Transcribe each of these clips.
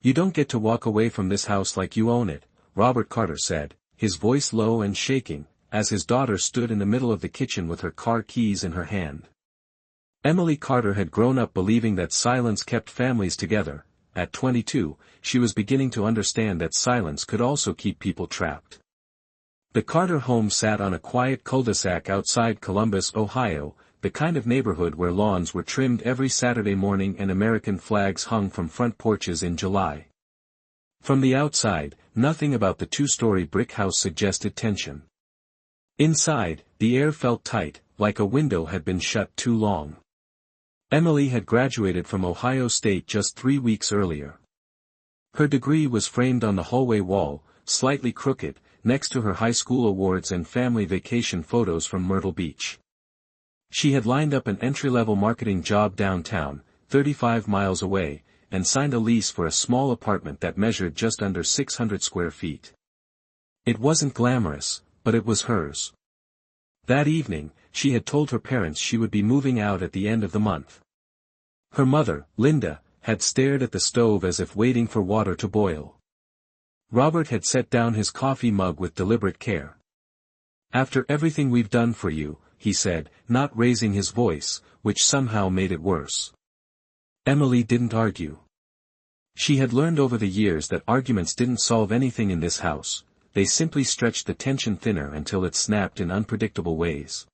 "You don't get to walk away from this house like you own it," Robert Carter said, his voice low and shaking, as his daughter stood in the middle of the kitchen with her car keys in her hand. Emily Carter had grown up believing that silence kept families together. At 22, she was beginning to understand that silence could also keep people trapped. The Carter home sat on a quiet cul-de-sac outside Columbus, Ohio, the kind of neighborhood where lawns were trimmed every Saturday morning and American flags hung from front porches in July. From the outside, nothing about the two-story brick house suggested tension. Inside, the air felt tight, like a window had been shut too long. Emily had graduated from Ohio State just 3 weeks earlier. Her degree was framed on the hallway wall, slightly crooked, next to her high school awards and family vacation photos from Myrtle Beach. She had lined up an entry-level marketing job downtown, 35 miles away, and signed a lease for a small apartment that measured just under 600 square feet. It wasn't glamorous, but it was hers. That evening, she had told her parents she would be moving out at the end of the month. Her mother, Linda, had stared at the stove as if waiting for water to boil. Robert had set down his coffee mug with deliberate care. "After everything we've done for you," he said, not raising his voice, which somehow made it worse. Emily didn't argue. She had learned over the years that arguments didn't solve anything in this house, they simply stretched the tension thinner until it snapped in unpredictable ways.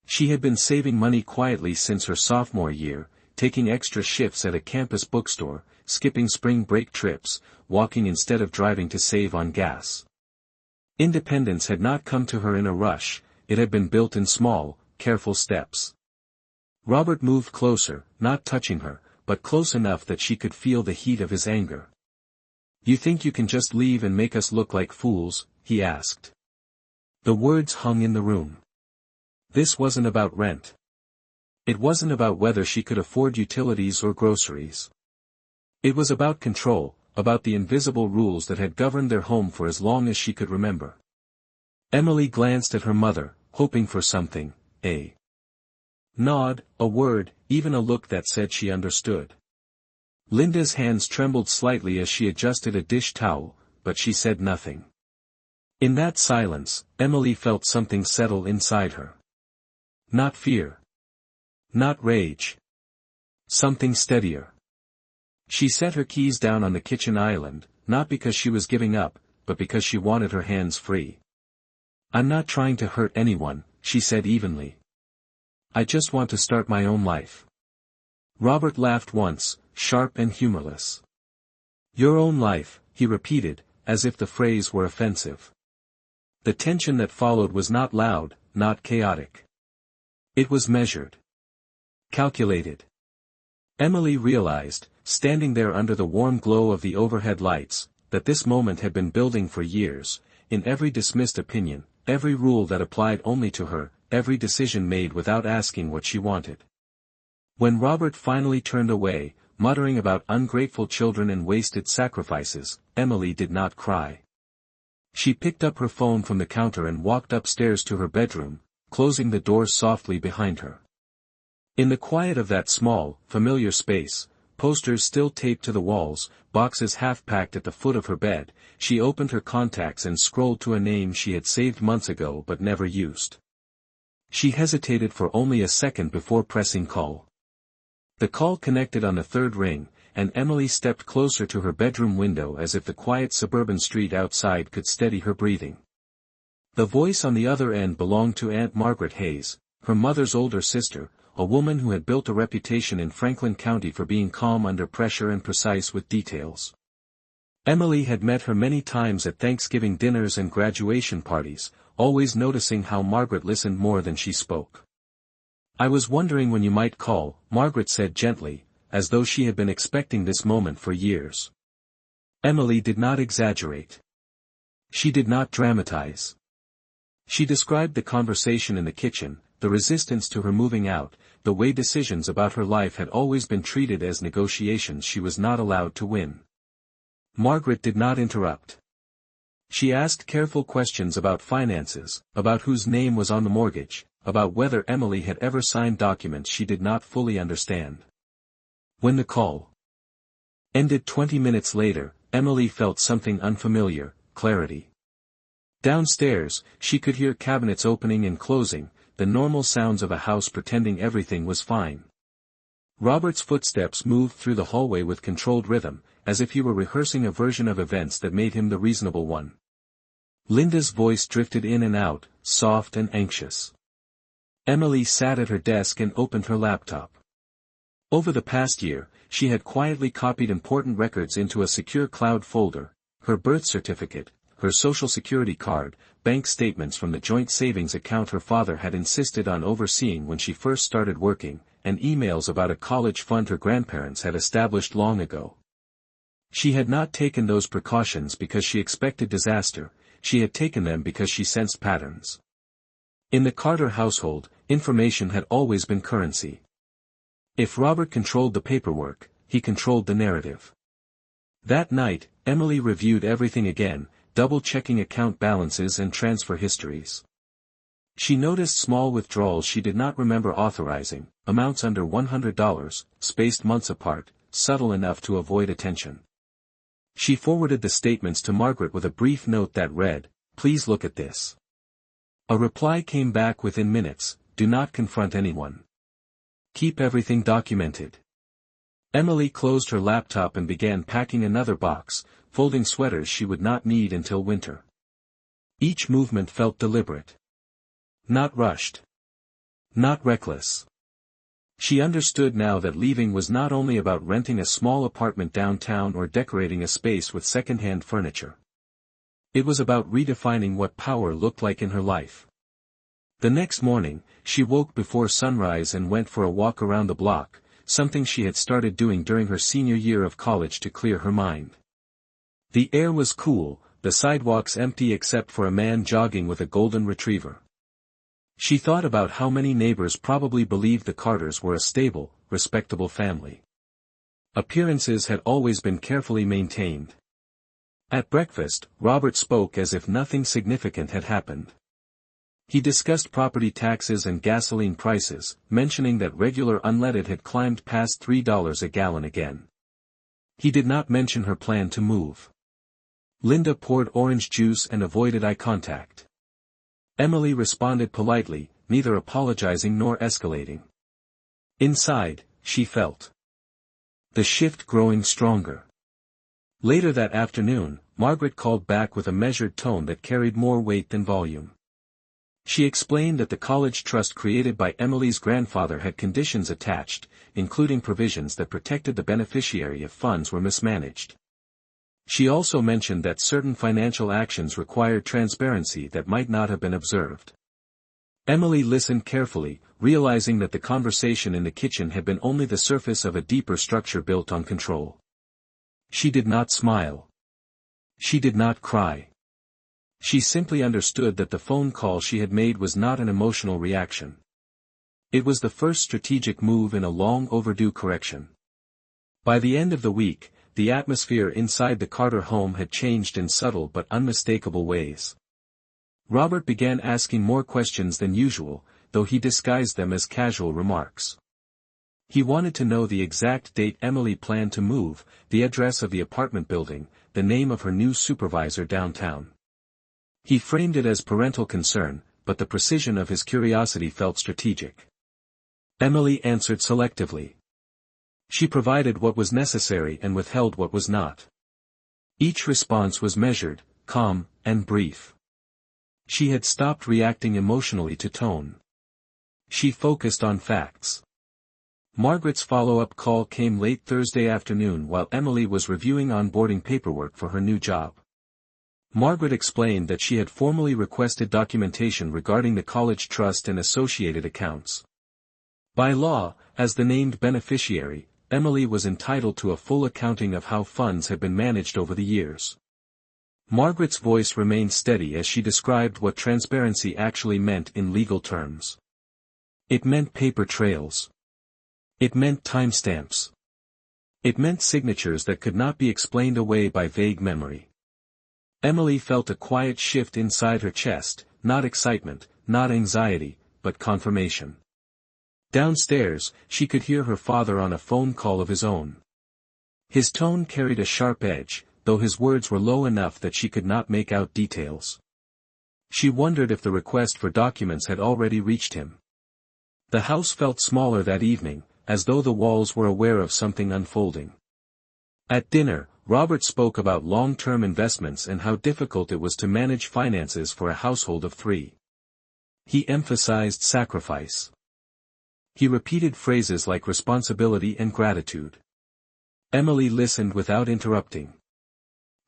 She had been saving money quietly since her sophomore year, taking extra shifts at a campus bookstore, skipping spring break trips, walking instead of driving to save on gas. Independence had not come to her in a rush, it had been built in small, careful steps. Robert moved closer, not touching her, but close enough that she could feel the heat of his anger. "You think you can just leave and make us look like fools?" he asked. The words hung in the room. This wasn't about rent. It wasn't about whether she could afford utilities or groceries. It was about control, about the invisible rules that had governed their home for as long as she could remember. Emily glanced at her mother, hoping for something, a nod, a word, even a look that said she understood. Linda's hands trembled slightly as she adjusted a dish towel, but she said nothing. In that silence, Emily felt something settle inside her. Not fear. Not rage. Something steadier. She set her keys down on the kitchen island, not because she was giving up, but because she wanted her hands free. "I'm not trying to hurt anyone," she said evenly. "I just want to start my own life." Robert laughed once, sharp and humorless. "Your own life," he repeated, as if the phrase were offensive. The tension that followed was not loud, not chaotic. It was measured. Calculated. Emily realized, standing there under the warm glow of the overhead lights, that this moment had been building for years, in every dismissed opinion, every rule that applied only to her, every decision made without asking what she wanted. When Robert finally turned away, muttering about ungrateful children and wasted sacrifices, Emily did not cry. She picked up her phone from the counter and walked upstairs to her bedroom, closing the door softly behind her. In the quiet of that small, familiar space, posters still taped to the walls, boxes half-packed at the foot of her bed, she opened her contacts and scrolled to a name she had saved months ago but never used. She hesitated for only a second before pressing call. The call connected on the third ring, and Emily stepped closer to her bedroom window as if the quiet suburban street outside could steady her breathing. The voice on the other end belonged to Aunt Margaret Hayes, her mother's older sister, a woman who had built a reputation in Franklin County for being calm under pressure and precise with details. Emily had met her many times at Thanksgiving dinners and graduation parties, always noticing how Margaret listened more than she spoke. "I was wondering when you might call," Margaret said gently, as though she had been expecting this moment for years. Emily did not exaggerate. She did not dramatize. She described the conversation in the kitchen, the resistance to her moving out, the way decisions about her life had always been treated as negotiations she was not allowed to win. Margaret did not interrupt. She asked careful questions about finances, about whose name was on the mortgage, about whether Emily had ever signed documents she did not fully understand. When the call Ended 20 minutes later, Emily felt something unfamiliar, clarity. Downstairs, she could hear cabinets opening and closing, the normal sounds of a house pretending everything was fine. Robert's footsteps moved through the hallway with controlled rhythm, as if he were rehearsing a version of events that made him the reasonable one. Linda's voice drifted in and out, soft and anxious. Emily sat at her desk and opened her laptop. Over the past year, she had quietly copied important records into a secure cloud folder: her birth certificate, her social security card, bank statements from the joint savings account her father had insisted on overseeing when she first started working, and emails about a college fund her grandparents had established long ago. She had not taken those precautions because she expected disaster, she had taken them because she sensed patterns. In the Carter household, information had always been currency. If Robert controlled the paperwork, he controlled the narrative. That night, Emily reviewed everything again, double-checking account balances and transfer histories. She noticed small withdrawals she did not remember authorizing, amounts under $100, spaced months apart, subtle enough to avoid attention. She forwarded the statements to Margaret with a brief note that read, "Please look at this." A reply came back within minutes: "Do not confront anyone. Keep everything documented." Emily closed her laptop and began packing another box, folding sweaters she would not need until winter. Each movement felt deliberate. Not rushed. Not reckless. She understood now that leaving was not only about renting a small apartment downtown or decorating a space with second-hand furniture. It was about redefining what power looked like in her life. The next morning, she woke before sunrise and went for a walk around the block, something she had started doing during her senior year of college to clear her mind. The air was cool, the sidewalks empty except for a man jogging with a golden retriever. She thought about how many neighbors probably believed the Carters were a stable, respectable family. Appearances had always been carefully maintained. At breakfast, Robert spoke as if nothing significant had happened. He discussed property taxes and gasoline prices, mentioning that regular unleaded had climbed past $3 a gallon again. He did not mention her plan to move. Linda poured orange juice and avoided eye contact. Emily responded politely, neither apologizing nor escalating. Inside, she felt the shift growing stronger. Later that afternoon, Margaret called back with a measured tone that carried more weight than volume. She explained that the college trust created by Emily's grandfather had conditions attached, including provisions that protected the beneficiary if funds were mismanaged. She also mentioned that certain financial actions required transparency that might not have been observed. Emily listened carefully, realizing that the conversation in the kitchen had been only the surface of a deeper structure built on control. She did not smile. She did not cry. She simply understood that the phone call she had made was not an emotional reaction. It was the first strategic move in a long overdue correction. By the end of the week, the atmosphere inside the Carter home had changed in subtle but unmistakable ways. Robert began asking more questions than usual, though he disguised them as casual remarks. He wanted to know the exact date Emily planned to move, the address of the apartment building, the name of her new supervisor downtown. He framed it as parental concern, but the precision of his curiosity felt strategic. Emily answered selectively. She provided what was necessary and withheld what was not. Each response was measured, calm, and brief. She had stopped reacting emotionally to tone. She focused on facts. Margaret's follow-up call came late Thursday afternoon while Emily was reviewing onboarding paperwork for her new job. Margaret explained that she had formally requested documentation regarding the college trust and associated accounts. By law, as the named beneficiary, Emily was entitled to a full accounting of how funds had been managed over the years. Margaret's voice remained steady as she described what transparency actually meant in legal terms. It meant paper trails. It meant timestamps. It meant signatures that could not be explained away by vague memory. Emily felt a quiet shift inside her chest, not excitement, not anxiety, but confirmation. Downstairs, she could hear her father on a phone call of his own. His tone carried a sharp edge, though his words were low enough that she could not make out details. She wondered if the request for documents had already reached him. The house felt smaller that evening, as though the walls were aware of something unfolding. At dinner, Robert spoke about long-term investments and how difficult it was to manage finances for a household of 3. He emphasized sacrifice. He repeated phrases like responsibility and gratitude. Emily listened without interrupting.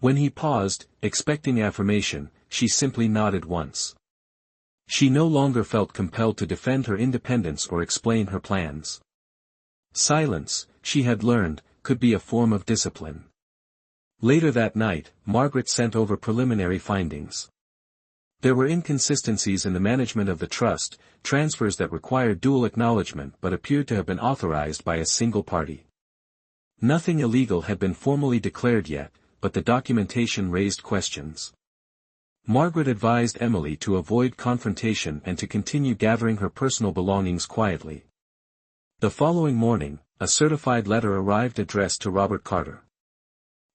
When he paused, expecting affirmation, she simply nodded once. She no longer felt compelled to defend her independence or explain her plans. Silence, she had learned, could be a form of discipline. Later that night, Margaret sent over preliminary findings. There were inconsistencies in the management of the trust, transfers that required dual acknowledgement but appeared to have been authorized by a single party. Nothing illegal had been formally declared yet, but the documentation raised questions. Margaret advised Emily to avoid confrontation and to continue gathering her personal belongings quietly. The following morning, a certified letter arrived addressed to Robert Carter.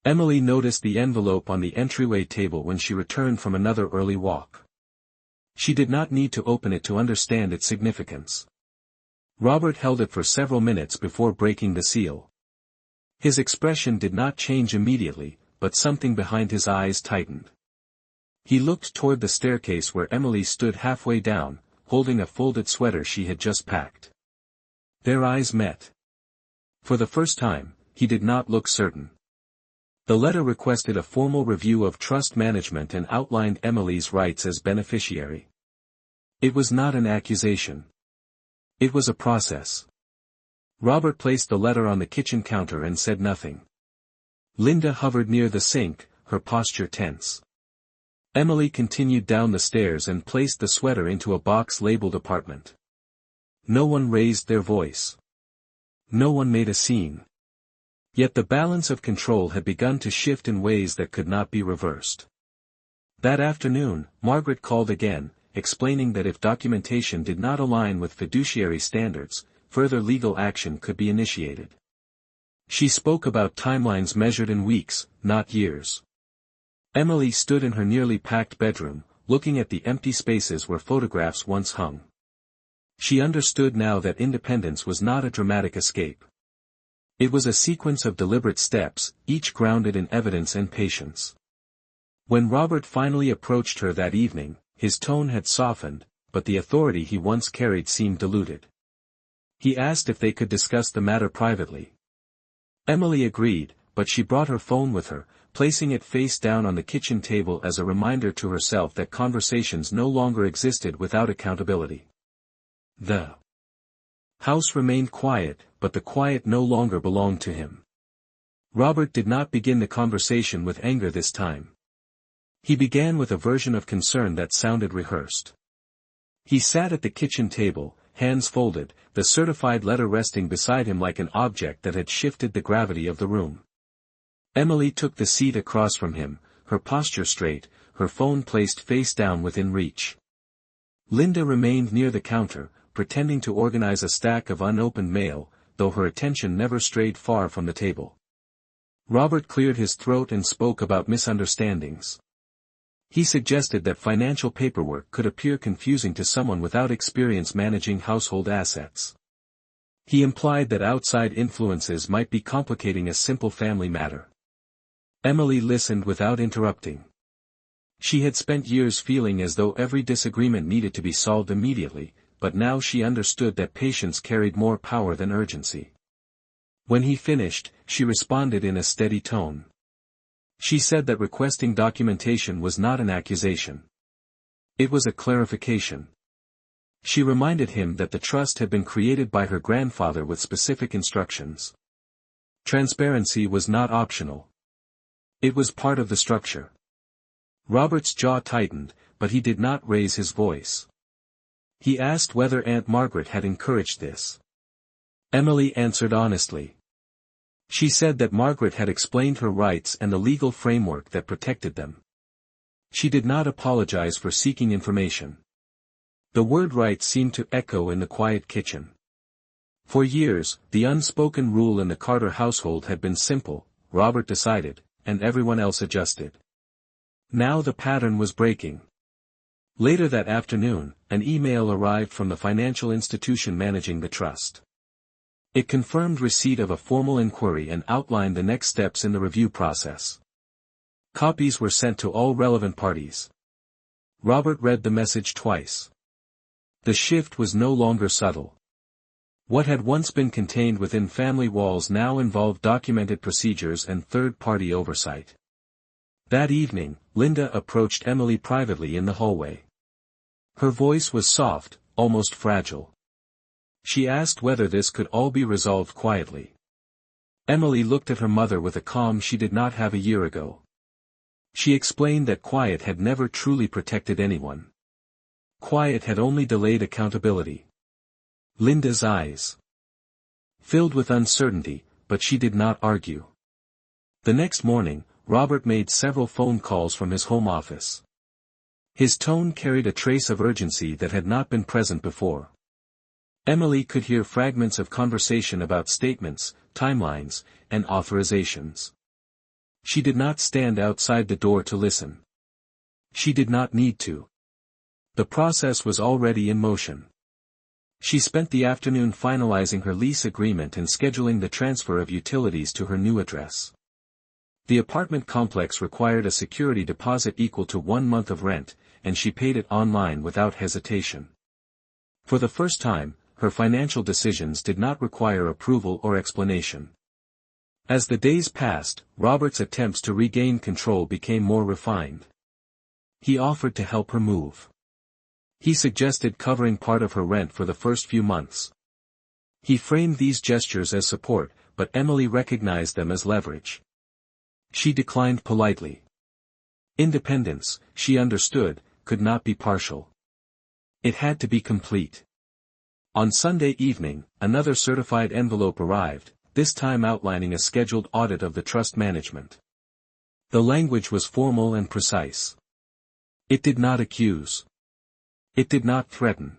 Emily noticed the envelope on the entryway table when she returned from another early walk. She did not need to open it to understand its significance. Robert held it for several minutes before breaking the seal. His expression did not change immediately, but something behind his eyes tightened. He looked toward the staircase where Emily stood halfway down, holding a folded sweater she had just packed. Their eyes met. For the first time, he did not look certain. The letter requested a formal review of trust management and outlined Emily's rights as beneficiary. It was not an accusation. It was a process. Robert placed the letter on the kitchen counter and said nothing. Linda hovered near the sink, her posture tense. Emily continued down the stairs and placed the sweater into a box labeled apartment. No one raised their voice. No one made a scene. Yet the balance of control had begun to shift in ways that could not be reversed. That afternoon, Margaret called again, explaining that if documentation did not align with fiduciary standards, further legal action could be initiated. She spoke about timelines measured in weeks, not years. Emily stood in her nearly packed bedroom, looking at the empty spaces where photographs once hung. She understood now that independence was not a dramatic escape. It was a sequence of deliberate steps, each grounded in evidence and patience. When Robert finally approached her that evening, his tone had softened, but the authority he once carried seemed diluted. He asked if they could discuss the matter privately. Emily agreed, but she brought her phone with her, placing it face down on the kitchen table as a reminder to herself that conversations no longer existed without accountability. The house remained quiet, but the quiet no longer belonged to him. Robert did not begin the conversation with anger this time. He began with a version of concern that sounded rehearsed. He sat at the kitchen table, hands folded, the certified letter resting beside him like an object that had shifted the gravity of the room. Emily took the seat across from him, her posture straight, her phone placed face down within reach. Linda remained near the counter, pretending to organize a stack of unopened mail, though her attention never strayed far from the table. Robert cleared his throat and spoke about misunderstandings. He suggested that financial paperwork could appear confusing to someone without experience managing household assets. He implied that outside influences might be complicating a simple family matter. Emily listened without interrupting. She had spent years feeling as though every disagreement needed to be solved immediately, but now she understood that patience carried more power than urgency. When he finished, she responded in a steady tone. She said that requesting documentation was not an accusation. It was a clarification. She reminded him that the trust had been created by her grandfather with specific instructions. Transparency was not optional. It was part of the structure. Robert's jaw tightened, but he did not raise his voice. He asked whether Aunt Margaret had encouraged this. Emily answered honestly. She said that Margaret had explained her rights and the legal framework that protected them. She did not apologize for seeking information. The word right seemed to echo in the quiet kitchen. For years, the unspoken rule in the Carter household had been simple: Robert decided, and everyone else adjusted. Now the pattern was breaking. Later that afternoon, an email arrived from the financial institution managing the trust. It confirmed receipt of a formal inquiry and outlined the next steps in the review process. Copies were sent to all relevant parties. Robert read the message twice. The shift was no longer subtle. What had once been contained within family walls now involved documented procedures and third-party oversight. That evening, Linda approached Emily privately in the hallway. Her voice was soft, almost fragile. She asked whether this could all be resolved quietly. Emily looked at her mother with a calm she did not have a year ago. She explained that quiet had never truly protected anyone. Quiet had only delayed accountability. Linda's eyes filled with uncertainty, but she did not argue. The next morning, Robert made several phone calls from his home office. His tone carried a trace of urgency that had not been present before. Emily could hear fragments of conversation about statements, timelines, and authorizations. She did not stand outside the door to listen. She did not need to. The process was already in motion. She spent the afternoon finalizing her lease agreement and scheduling the transfer of utilities to her new address. The apartment complex required a security deposit equal to 1 month of rent, and she paid it online without hesitation. For the first time, her financial decisions did not require approval or explanation. As the days passed, Robert's attempts to regain control became more refined. He offered to help her move. He suggested covering part of her rent for the first few months. He framed these gestures as support, but Emily recognized them as leverage. She declined politely. Independence, she understood, could not be partial. It had to be complete. On Sunday evening, another certified envelope arrived, this time outlining a scheduled audit of the trust management. The language was formal and precise. It did not accuse. It did not threaten.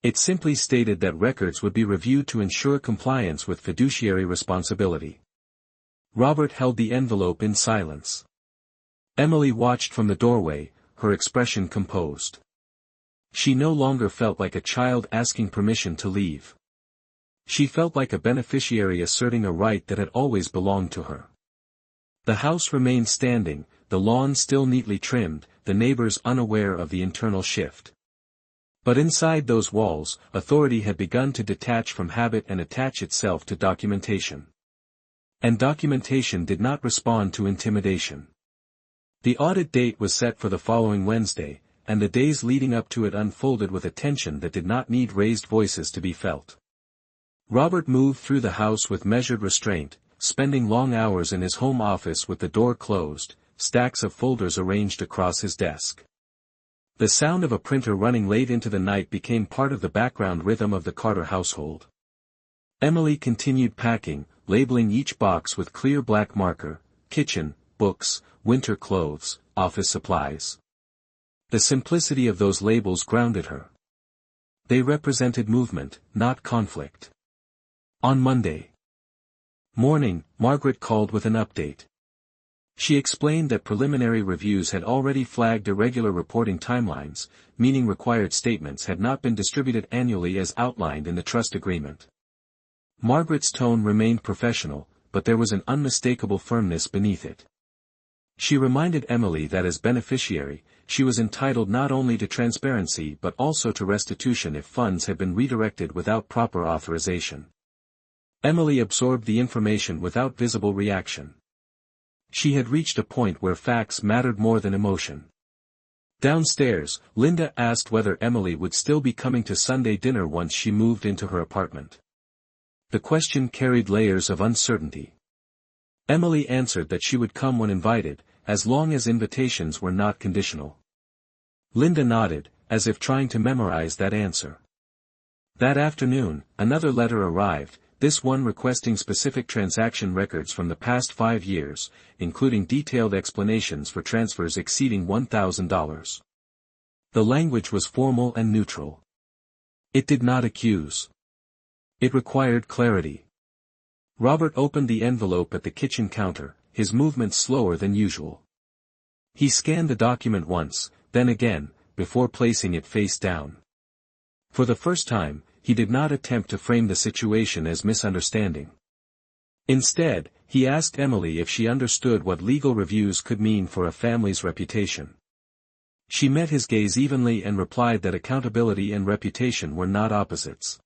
It simply stated that records would be reviewed to ensure compliance with fiduciary responsibility. Robert held the envelope in silence. Emily watched from the doorway, her expression composed. She no longer felt like a child asking permission to leave. She felt like a beneficiary asserting a right that had always belonged to her. The house remained standing, the lawn still neatly trimmed, the neighbors unaware of the internal shift. But inside those walls, authority had begun to detach from habit and attach itself to documentation. And documentation did not respond to intimidation. The audit date was set for the following Wednesday, and the days leading up to it unfolded with a tension that did not need raised voices to be felt. Robert moved through the house with measured restraint, spending long hours in his home office with the door closed, stacks of folders arranged across his desk. The sound of a printer running late into the night became part of the background rhythm of the Carter household. Emily continued packing, labeling each box with clear black marker: kitchen, books, winter clothes, office supplies. The simplicity of those labels grounded her. They represented movement, not conflict. On Monday morning, Margaret called with an update. She explained that preliminary reviews had already flagged irregular reporting timelines, meaning required statements had not been distributed annually as outlined in the trust agreement. Margaret's tone remained professional, but there was an unmistakable firmness beneath it. She reminded Emily that as beneficiary, she was entitled not only to transparency but also to restitution if funds had been redirected without proper authorization. Emily absorbed the information without visible reaction. She had reached a point where facts mattered more than emotion. Downstairs, Linda asked whether Emily would still be coming to Sunday dinner once she moved into her apartment. The question carried layers of uncertainty. Emily answered that she would come when invited, as long as invitations were not conditional. Linda nodded, as if trying to memorize that answer. That afternoon, another letter arrived, this one requesting specific transaction records from the past 5 years, including detailed explanations for transfers exceeding $1,000. The language was formal and neutral. It did not accuse. It required clarity. Robert opened the envelope at the kitchen counter, his movements slower than usual. He scanned the document once, then again, before placing it face down. For the first time, he did not attempt to frame the situation as misunderstanding. Instead, he asked Emily if she understood what legal reviews could mean for a family's reputation. She met his gaze evenly and replied that accountability and reputation were not opposites.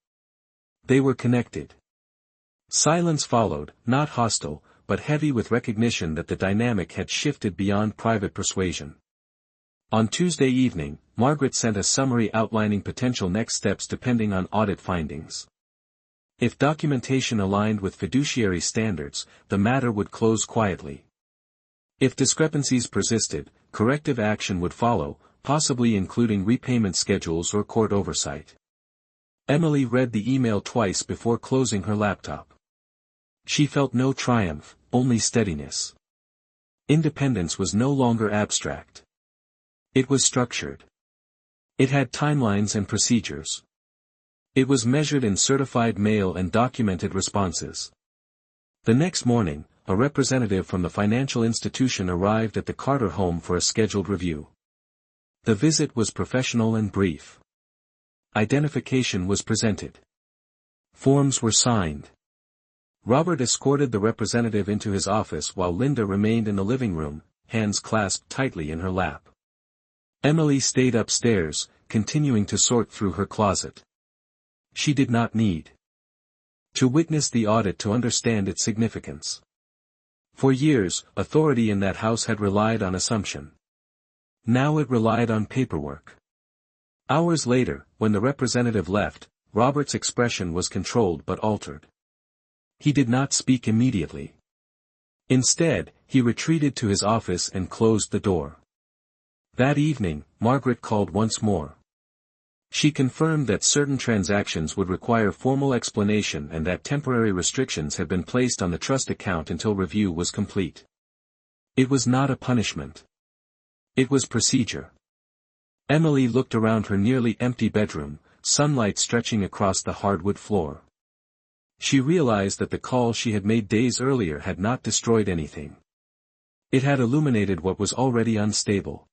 They were connected. Silence followed, not hostile, but heavy with recognition that the dynamic had shifted beyond private persuasion. On Tuesday evening, Margaret sent a summary outlining potential next steps depending on audit findings. If documentation aligned with fiduciary standards, the matter would close quietly. If discrepancies persisted, corrective action would follow, possibly including repayment schedules or court oversight. Emily read the email twice before closing her laptop. She felt no triumph, only steadiness. Independence was no longer abstract. It was structured. It had timelines and procedures. It was measured in certified mail and documented responses. The next morning, a representative from the financial institution arrived at the Carter home for a scheduled review. The visit was professional and brief. Identification was presented. Forms were signed. Robert escorted the representative into his office while Linda remained in the living room, hands clasped tightly in her lap. Emily stayed upstairs, continuing to sort through her closet. She did not need to witness the audit to understand its significance. For years, authority in that house had relied on assumption. Now it relied on paperwork. Hours later, when the representative left, Robert's expression was controlled but altered. He did not speak immediately. Instead, he retreated to his office and closed the door. That evening, Margaret called once more. She confirmed that certain transactions would require formal explanation and that temporary restrictions had been placed on the trust account until review was complete. It was not a punishment. It was procedure. Emily looked around her nearly empty bedroom, sunlight stretching across the hardwood floor. She realized that the call she had made days earlier had not destroyed anything. It had illuminated what was already unstable.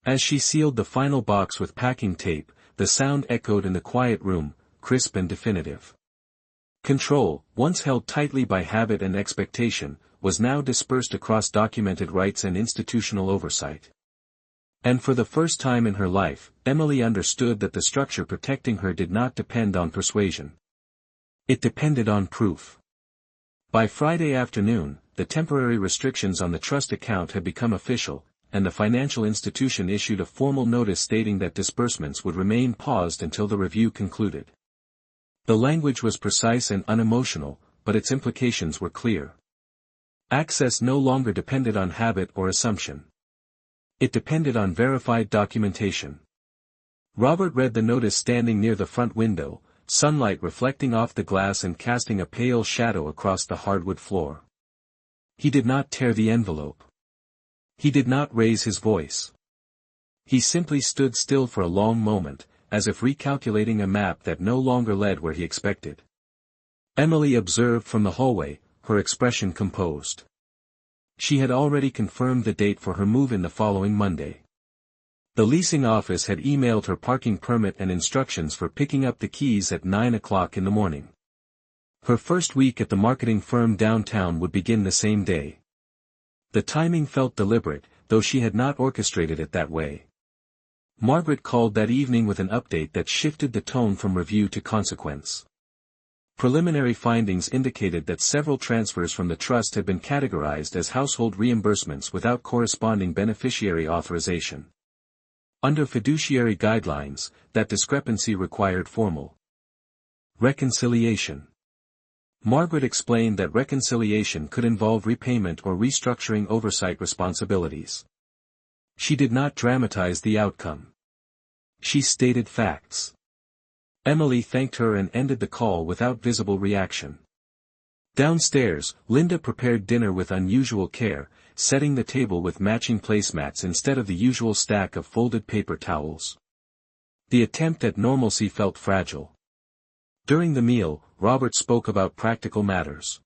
As she sealed the final box with packing tape, the sound echoed in the quiet room, crisp and definitive. Control, once held tightly by habit and expectation, was now dispersed across documented rights and institutional oversight. And for the first time in her life, Emily understood that the structure protecting her did not depend on persuasion. It depended on proof. By Friday afternoon, the temporary restrictions on the trust account had become official, and the financial institution issued a formal notice stating that disbursements would remain paused until the review concluded. The language was precise and unemotional, but its implications were clear. Access no longer depended on habit or assumption. It depended on verified documentation. Robert read the notice standing near the front window, sunlight reflecting off the glass and casting a pale shadow across the hardwood floor. He did not tear the envelope. He did not raise his voice. He simply stood still for a long moment, as if recalculating a map that no longer led where he expected. Emily observed from the hallway, her expression composed. She had already confirmed the date for her move-in the following Monday. The leasing office had emailed her parking permit and instructions for picking up the keys at 9 o'clock in the morning. Her first week at the marketing firm downtown would begin the same day. The timing felt deliberate, though she had not orchestrated it that way. Margaret called that evening with an update that shifted the tone from review to consequence. Preliminary findings indicated that several transfers from the trust had been categorized as household reimbursements without corresponding beneficiary authorization. Under fiduciary guidelines, that discrepancy required formal reconciliation. Margaret explained that reconciliation could involve repayment or restructuring oversight responsibilities. She did not dramatize the outcome. She stated facts. Emily thanked her and ended the call without visible reaction. Downstairs, Linda prepared dinner with unusual care, setting the table with matching placemats instead of the usual stack of folded paper towels. The attempt at normalcy felt fragile. During the meal, Robert spoke about practical matters.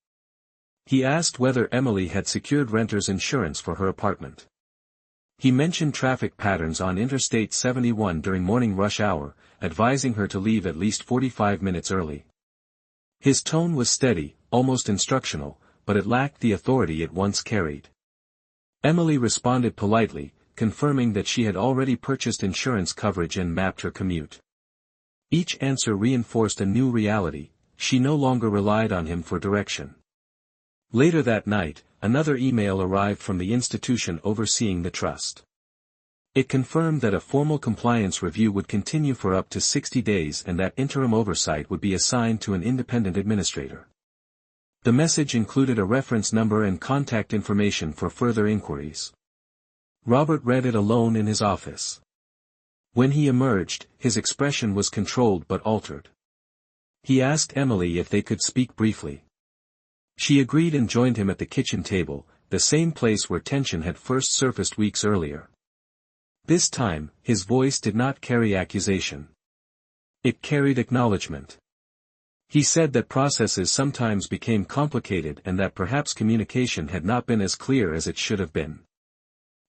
He asked whether Emily had secured renter's insurance for her apartment. He mentioned traffic patterns on Interstate 71 during morning rush hour, advising her to leave at least 45 minutes early. His tone was steady, almost instructional, but it lacked the authority it once carried. Emily responded politely, confirming that she had already purchased insurance coverage and mapped her commute. Each answer reinforced a new reality: she no longer relied on him for direction. Later that night, another email arrived from the institution overseeing the trust. It confirmed that a formal compliance review would continue for up to 60 days and that interim oversight would be assigned to an independent administrator. The message included a reference number and contact information for further inquiries. Robert read it alone in his office. When he emerged, his expression was controlled but altered. He asked Emily if they could speak briefly. She agreed and joined him at the kitchen table, the same place where tension had first surfaced weeks earlier. This time, his voice did not carry accusation. It carried acknowledgement. He said that processes sometimes became complicated and that perhaps communication had not been as clear as it should have been.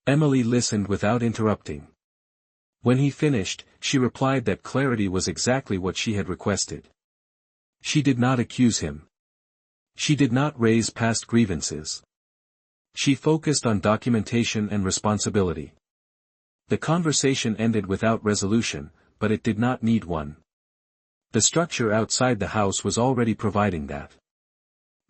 Emily listened without interrupting. When he finished, she replied that clarity was exactly what she had requested. She did not accuse him. She did not raise past grievances. She focused on documentation and responsibility. The conversation ended without resolution, but it did not need one. The structure outside the house was already providing that.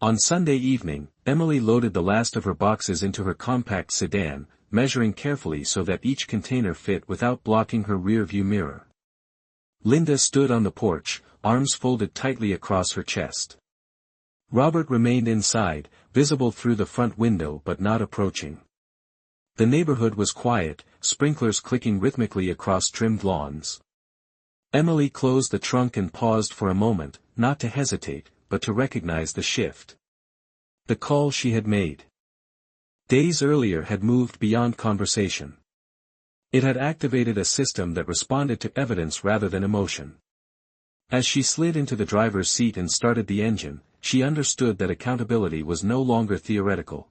On Sunday evening, Emily loaded the last of her boxes into her compact sedan, measuring carefully so that each container fit without blocking her rear-view mirror. Linda stood on the porch, arms folded tightly across her chest. Robert remained inside, visible through the front window but not approaching. The neighborhood was quiet, sprinklers clicking rhythmically across trimmed lawns. Emily closed the trunk and paused for a moment, not to hesitate, but to recognize the shift. The call she had made days earlier had moved beyond conversation. It had activated a system that responded to evidence rather than emotion. As she slid into the driver's seat and started the engine, she understood that accountability was no longer theoretical.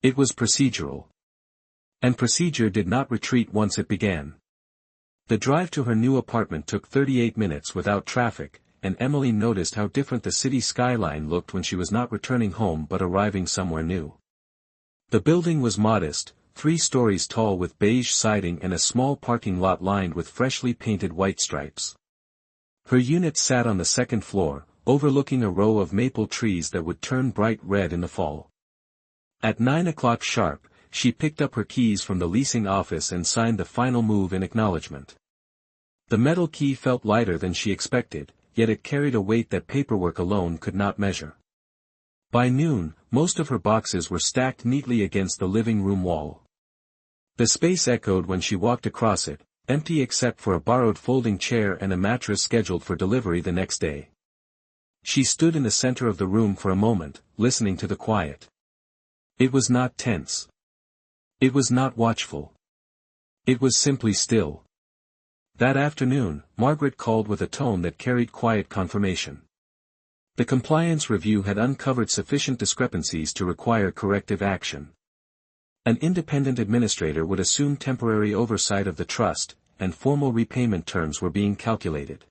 It was procedural. And procedure did not retreat once it began. The drive to her new apartment took 38 minutes without traffic, and Emily noticed how different the city skyline looked when she was not returning home but arriving somewhere new. The building was modest, 3 stories tall with beige siding and a small parking lot lined with freshly painted white stripes. Her unit sat on the second floor, overlooking a row of maple trees that would turn bright red in the fall. At 9 o'clock sharp, she picked up her keys from the leasing office and signed the final move in acknowledgement. The metal key felt lighter than she expected, yet it carried a weight that paperwork alone could not measure. By noon, most of her boxes were stacked neatly against the living room wall. The space echoed when she walked across it, empty except for a borrowed folding chair and a mattress scheduled for delivery the next day. She stood in the center of the room for a moment, listening to the quiet. It was not tense. It was not watchful. It was simply still. That afternoon, Margaret called with a tone that carried quiet confirmation. The compliance review had uncovered sufficient discrepancies to require corrective action. An independent administrator would assume temporary oversight of the trust, and formal repayment terms were being calculated.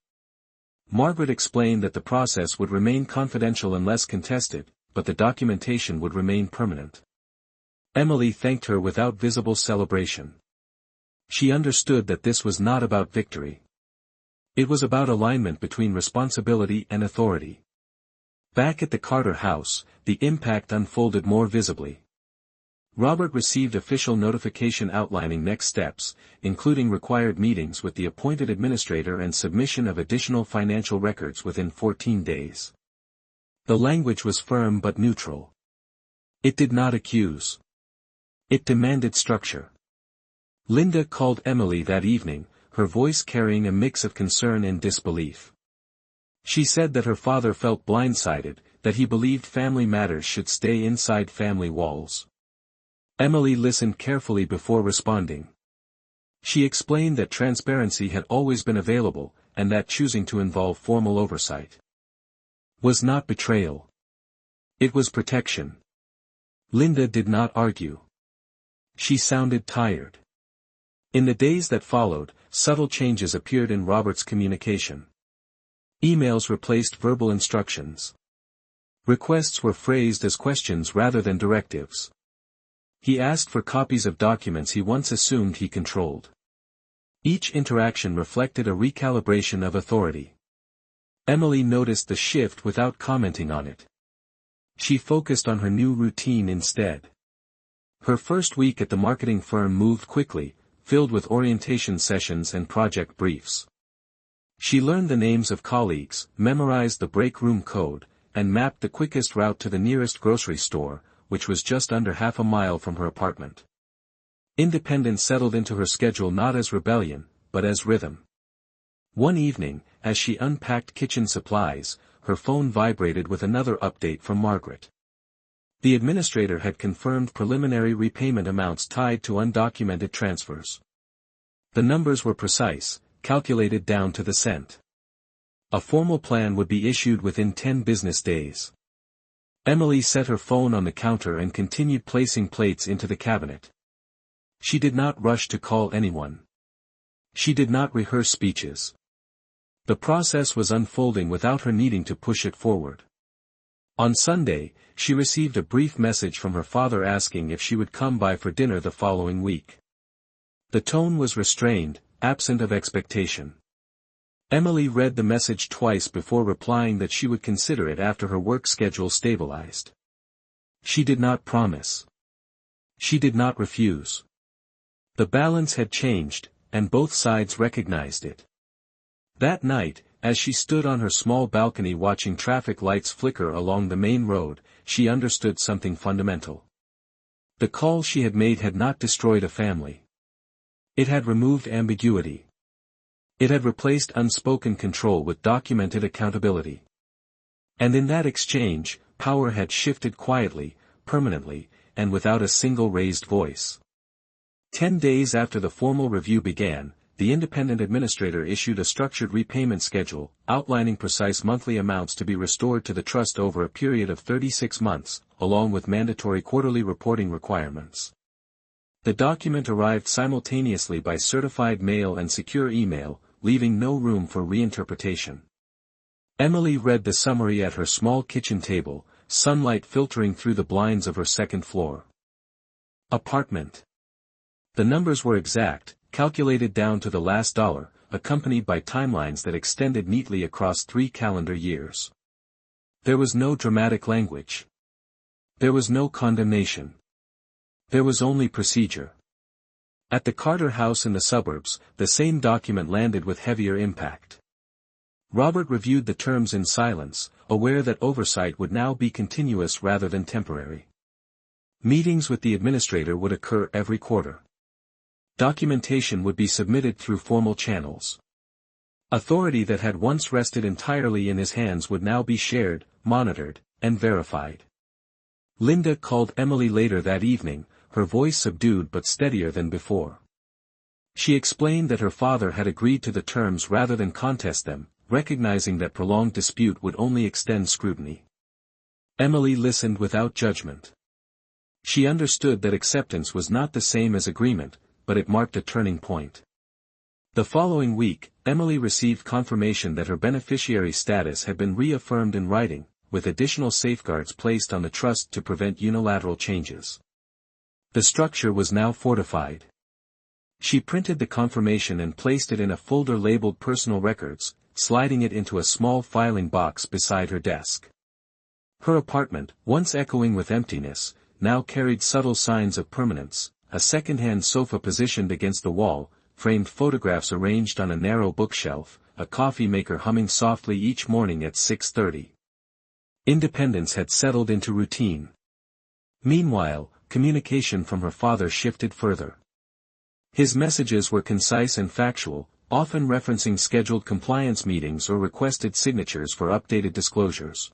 Margaret explained that the process would remain confidential unless contested, but the documentation would remain permanent. Emily thanked her without visible celebration. She understood that this was not about victory. It was about alignment between responsibility and authority. Back at the Carter house, the impact unfolded more visibly. Robert received official notification outlining next steps, including required meetings with the appointed administrator and submission of additional financial records within 14 days. The language was firm but neutral. It did not accuse. It demanded structure. Linda called Emily that evening, her voice carrying a mix of concern and disbelief. She said that her father felt blindsided, that he believed family matters should stay inside family walls. Emily listened carefully before responding. She explained that transparency had always been available, and that choosing to involve formal oversight was not betrayal. It was protection. Linda did not argue. She sounded tired. In the days that followed, subtle changes appeared in Robert's communication. Emails replaced verbal instructions. Requests were phrased as questions rather than directives. He asked for copies of documents he once assumed he controlled. Each interaction reflected a recalibration of authority. Emily noticed the shift without commenting on it. She focused on her new routine instead. Her first week at the marketing firm moved quickly, filled with orientation sessions and project briefs. She learned the names of colleagues, memorized the break room code, and mapped the quickest route to the nearest grocery store, which was just under half a mile from her apartment. Independence settled into her schedule not as rebellion, but as rhythm. One evening, as she unpacked kitchen supplies, her phone vibrated with another update from Margaret. The administrator had confirmed preliminary repayment amounts tied to undocumented transfers. The numbers were precise, calculated down to the cent. A formal plan would be issued within 10 business days. Emily set her phone on the counter and continued placing plates into the cabinet. She did not rush to call anyone. She did not rehearse speeches. The process was unfolding without her needing to push it forward. On Sunday, she received a brief message from her father asking if she would come by for dinner the following week. The tone was restrained, absent of expectation. Emily read the message twice before replying that she would consider it after her work schedule stabilized. She did not promise. She did not refuse. The balance had changed, and both sides recognized it. That night, as she stood on her small balcony watching traffic lights flicker along the main road, she understood something fundamental. The call she had made had not destroyed a family. It had removed ambiguity. It had replaced unspoken control with documented accountability. And in that exchange, power had shifted quietly, permanently, and without a single raised voice. 10 days after the formal review began, the independent administrator issued a structured repayment schedule, outlining precise monthly amounts to be restored to the trust over a period of 36 months, along with mandatory quarterly reporting requirements. The document arrived simultaneously by certified mail and secure email, leaving no room for reinterpretation. Emily read the summary at her small kitchen table, sunlight filtering through the blinds of her second floor apartment. The numbers were exact, calculated down to the last dollar, accompanied by timelines that extended neatly across 3 calendar years. There was no dramatic language. There was no condemnation. There was only procedure. At the Carter house in the suburbs, the same document landed with heavier impact. Robert reviewed the terms in silence, aware that oversight would now be continuous rather than temporary. Meetings with the administrator would occur every quarter. Documentation would be submitted through formal channels. Authority that had once rested entirely in his hands would now be shared, monitored, and verified. Linda called Emily later that evening, her voice subdued but steadier than before. She explained that her father had agreed to the terms rather than contest them, recognizing that prolonged dispute would only extend scrutiny. Emily listened without judgment. She understood that acceptance was not the same as agreement, but it marked a turning point. The following week, Emily received confirmation that her beneficiary status had been reaffirmed in writing, with additional safeguards placed on the trust to prevent unilateral changes. The structure was now fortified. She printed the confirmation and placed it in a folder labeled Personal Records, sliding it into a small filing box beside her desk. Her apartment, once echoing with emptiness, now carried subtle signs of permanence: a second-hand sofa positioned against the wall, framed photographs arranged on a narrow bookshelf, a coffee maker humming softly each morning at 6:30. Independence had settled into routine. Meanwhile, communication from her father shifted further. His messages were concise and factual, often referencing scheduled compliance meetings or requested signatures for updated disclosures.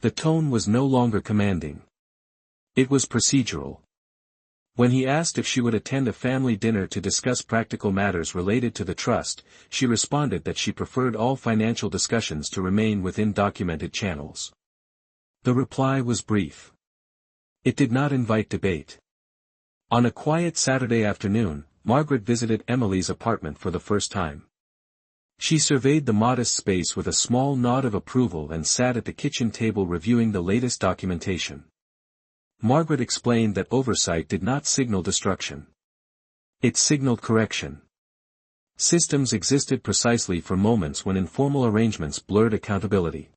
The tone was no longer commanding. It was procedural. When he asked if she would attend a family dinner to discuss practical matters related to the trust, she responded that she preferred all financial discussions to remain within documented channels. The reply was brief. It did not invite debate. On a quiet Saturday afternoon, Margaret visited Emily's apartment for the first time. She surveyed the modest space with a small nod of approval and sat at the kitchen table reviewing the latest documentation. Margaret explained that oversight did not signal destruction. It signaled correction. Systems existed precisely for moments when informal arrangements blurred accountability.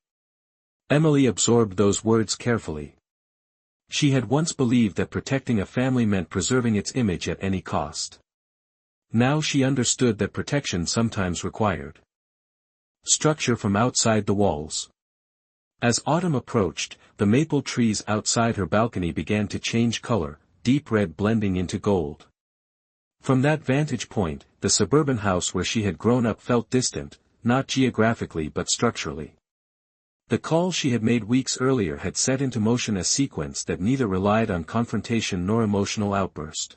Emily absorbed those words carefully. She had once believed that protecting a family meant preserving its image at any cost. Now she understood that protection sometimes required structure from outside the walls. As autumn approached, the maple trees outside her balcony began to change color, deep red blending into gold. From that vantage point, the suburban house where she had grown up felt distant, not geographically but structurally. The call she had made weeks earlier had set into motion a sequence that neither relied on confrontation nor emotional outburst.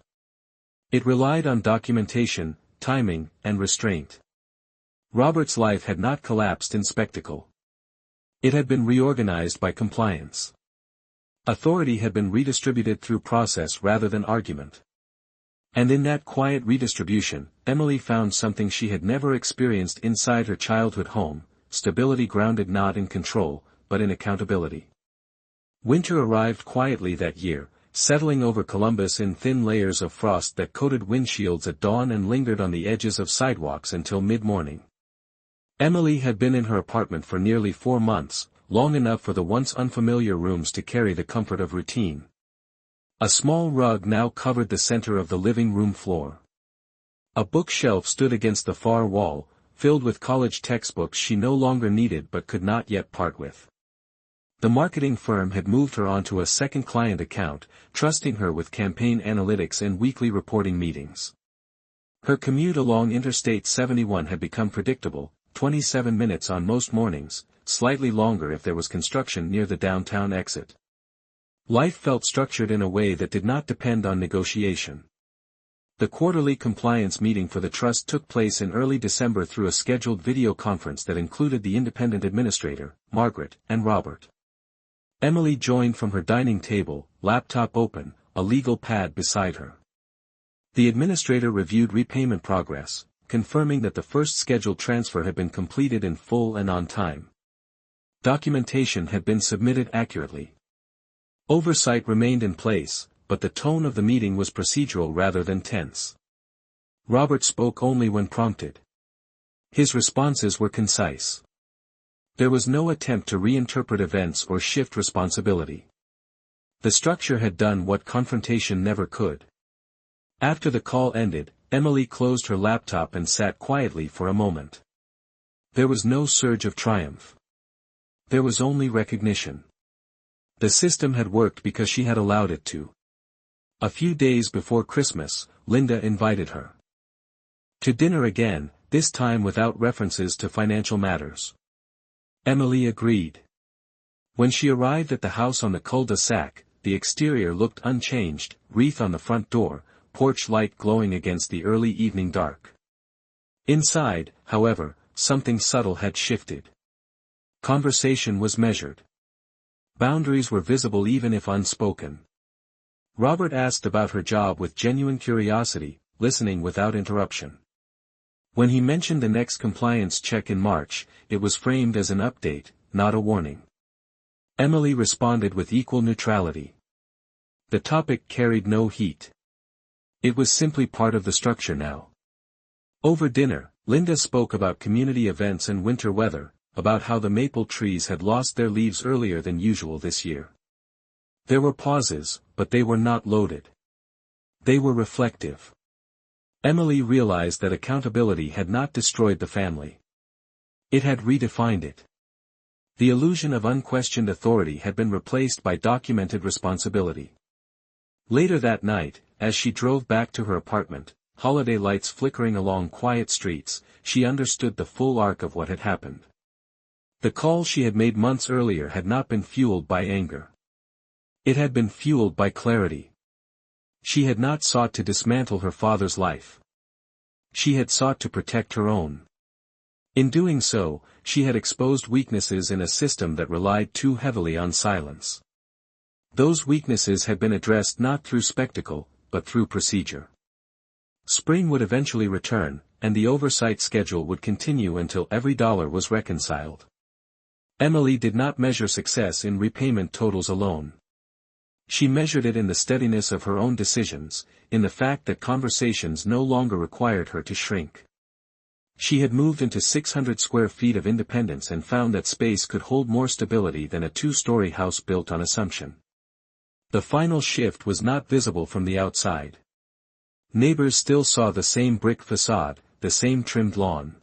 It relied on documentation, timing, and restraint. Robert's life had not collapsed in spectacle. It had been reorganized by compliance. Authority had been redistributed through process rather than argument. And in that quiet redistribution, Emily found something she had never experienced inside her childhood home: stability grounded not in control, but in accountability. Winter arrived quietly that year, settling over Columbus in thin layers of frost that coated windshields at dawn and lingered on the edges of sidewalks until mid-morning. Emily had been in her apartment for nearly 4 months, long enough for the once unfamiliar rooms to carry the comfort of routine. A small rug now covered the center of the living room floor. A bookshelf stood against the far wall, filled with college textbooks she no longer needed but could not yet part with. The marketing firm had moved her onto a second client account, trusting her with campaign analytics and weekly reporting meetings. Her commute along Interstate 71 had become predictable, 27 minutes on most mornings, slightly longer if there was construction near the downtown exit. Life felt structured in a way that did not depend on negotiation. The quarterly compliance meeting for the trust took place in early December through a scheduled video conference that included the independent administrator, Margaret, and Robert. Emily joined from her dining table, laptop open, a legal pad beside her. The administrator reviewed repayment progress, confirming that the first scheduled transfer had been completed in full and on time. Documentation had been submitted accurately. Oversight remained in place, but the tone of the meeting was procedural rather than tense. Robert spoke only when prompted. His responses were concise. There was no attempt to reinterpret events or shift responsibility. The structure had done what confrontation never could. After the call ended, Emily closed her laptop and sat quietly for a moment. There was no surge of triumph. There was only recognition. The system had worked because she had allowed it to. A few days before Christmas, Linda invited her to dinner again, this time without references to financial matters. Emily agreed. When she arrived at the house on the cul-de-sac, the exterior looked unchanged, wreath on the front door, porch light glowing against the early evening dark. Inside, however, something subtle had shifted. Conversation was measured. Boundaries were visible even if unspoken. Robert asked about her job with genuine curiosity, listening without interruption. When he mentioned the next compliance check in March, it was framed as an update, not a warning. Emily responded with equal neutrality. The topic carried no heat. It was simply part of the structure now. Over dinner, Linda spoke about community events and winter weather, about how the maple trees had lost their leaves earlier than usual this year. There were pauses, but they were not loaded. They were reflective. Emily realized that accountability had not destroyed the family. It had redefined it. The illusion of unquestioned authority had been replaced by documented responsibility. Later that night, as she drove back to her apartment, holiday lights flickering along quiet streets, she understood the full arc of what had happened. The call she had made months earlier had not been fueled by anger. It had been fueled by clarity. She had not sought to dismantle her father's life. She had sought to protect her own. In doing so, she had exposed weaknesses in a system that relied too heavily on silence. Those weaknesses had been addressed not through spectacle, but through procedure. Spring would eventually return, and the oversight schedule would continue until every dollar was reconciled. Emily did not measure success in repayment totals alone. She measured it in the steadiness of her own decisions, in the fact that conversations no longer required her to shrink. She had moved into 600 square feet of independence and found that space could hold more stability than a two-story house built on assumption. The final shift was not visible from the outside. Neighbors still saw the same brick facade, the same trimmed lawn.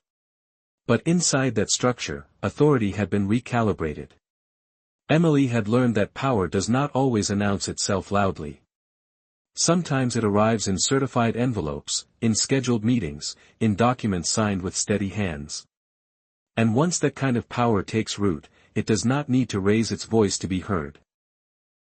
But inside that structure, authority had been recalibrated. Emily had learned that power does not always announce itself loudly. Sometimes it arrives in certified envelopes, in scheduled meetings, in documents signed with steady hands. And once that kind of power takes root, it does not need to raise its voice to be heard.